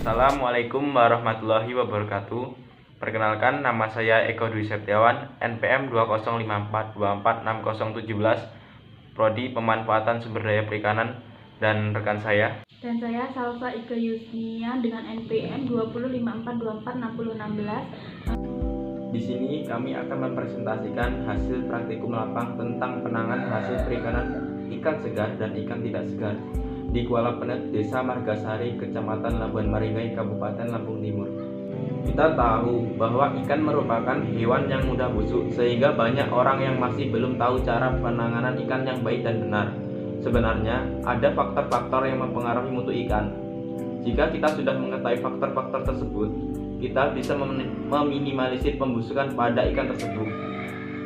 Assalamualaikum warahmatullahi wabarakatuh. Perkenalkan, nama saya Eko Dwi Septiawan, NPM 2054246017, Prodi Pemanfaatan Sumber Daya Perikanan, dan rekan saya. Dan saya Salsa Ike Yusnia dengan NPM 2054246016. Di sini kami akan mempresentasikan hasil praktikum lapang tentang penanganan hasil perikanan ikan segar dan ikan tidak segar di Kuala Penet, Desa Margasari, Kecamatan Labuan Maringgai, Kabupaten Lampung Timur. Kita tahu bahwa ikan merupakan hewan yang mudah busuk, sehingga banyak orang yang masih belum tahu cara penanganan ikan yang baik dan benar. Sebenarnya, ada faktor-faktor yang mempengaruhi mutu ikan. Jika kita sudah mengetahui faktor-faktor tersebut, kita bisa meminimalisir pembusukan pada ikan tersebut.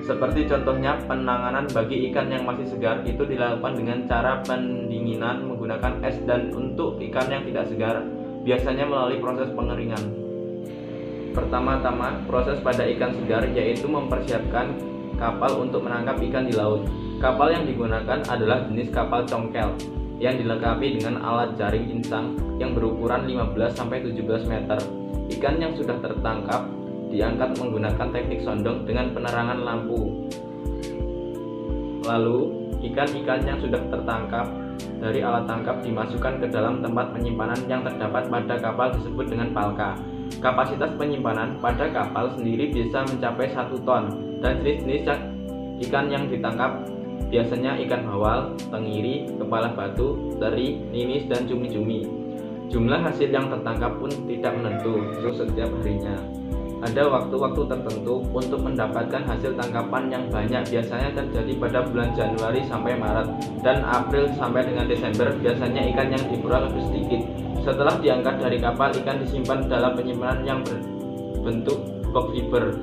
Seperti contohnya, penanganan bagi ikan yang masih segar itu dilakukan dengan cara pendinginan menggunakan es, dan untuk ikan yang tidak segar biasanya melalui proses pengeringan. Pertama-tama, proses pada ikan segar yaitu mempersiapkan kapal untuk menangkap ikan di laut. Kapal yang digunakan adalah jenis kapal congkel yang dilengkapi dengan alat jaring insang yang berukuran 15-17 meter. Ikan yang sudah tertangkap diangkat menggunakan teknik sondong dengan penerangan lampu. Lalu, ikan-ikan yang sudah tertangkap dari alat tangkap dimasukkan ke dalam tempat penyimpanan yang terdapat pada kapal disebut dengan palka. Kapasitas penyimpanan pada kapal sendiri bisa mencapai 1 ton, dan jenis-jenis ikan yang ditangkap biasanya ikan bawal, tenggiri, kepala batu, teri, ninis, dan cumi-cumi. Jumlah hasil yang tertangkap pun tidak menentu untuk setiap harinya. Ada waktu-waktu tertentu untuk mendapatkan hasil tangkapan yang banyak, biasanya terjadi pada bulan Januari sampai Maret, dan April sampai dengan Desember biasanya ikan yang diperoleh lebih sedikit. Setelah diangkat dari kapal, ikan disimpan dalam penyimpanan yang berbentuk box fiber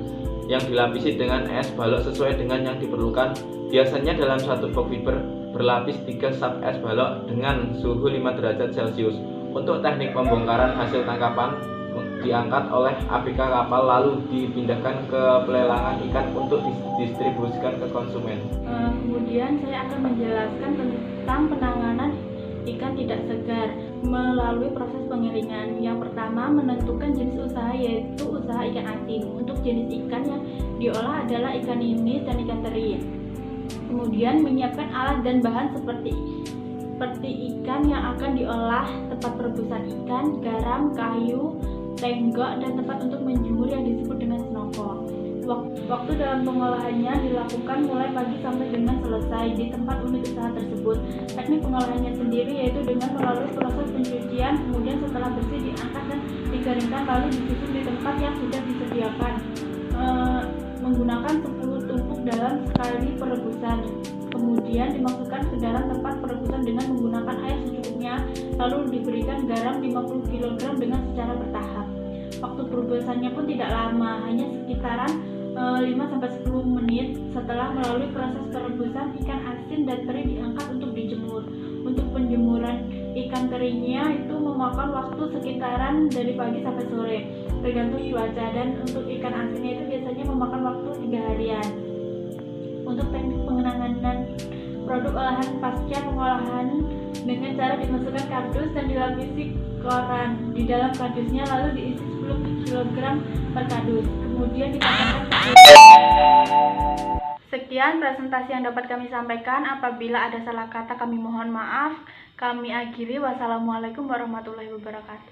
yang dilapisi dengan es balok sesuai dengan yang diperlukan. Biasanya dalam satu box fiber berlapis 3 sub es balok dengan suhu 5 derajat Celcius. Untuk teknik pembongkaran hasil tangkapan, diangkat oleh ABK kapal lalu dipindahkan ke pelelangan ikan untuk didistribusikan ke konsumen. Kemudian saya akan menjelaskan tentang penanganan ikan tidak segar melalui proses pengeringan. Yang pertama, menentukan jenis usaha, yaitu usaha ikan asin. Untuk jenis ikan yang diolah adalah ikan ninis dan ikan teri. Kemudian menyiapkan alat dan bahan seperti ikan yang akan diolah, tempat perebusan ikan, garam, kayu, tenggok, dan tempat untuk menjemur yang disebut dengan snoko. Waktu dalam pengolahannya dilakukan mulai pagi sampai dengan selesai di tempat unit usaha tersebut. Teknik pengolahannya sendiri yaitu dengan melalui proses pencucian, kemudian setelah bersih diangkat dan dikeringkan lalu disusun di tempat yang sudah disediakan, menggunakan 10 tumpuk dalam sekali perebusan. Kemudian dimasukkan ke dalam tempat perebusan dengan menggunakan air secukupnya, lalu diberikan garam 50 kg dengan secara bertahap. Waktu perebusannya pun tidak lama, hanya sekitaran 5-10 menit. Setelah melalui proses perebusan, ikan asin dan teri diangkat untuk dijemur. Untuk penjemuran ikan terinya itu memakan waktu sekitaran dari pagi sampai sore, tergantung cuaca, dan untuk ikan asinnya itu biasanya memakan waktu 3 harian. Untuk teknik penanganan produk olahan pasca pengolahan dengan cara dimasukkan kardus dan dilapisi koran di dalam kardusnya, lalu diisi 10 kg per kardus, kemudian dipasangkan ke. Sekian presentasi yang dapat kami sampaikan. Apabila ada salah kata kami mohon maaf. Kami akhiri. Wassalamualaikum warahmatullahi wabarakatuh.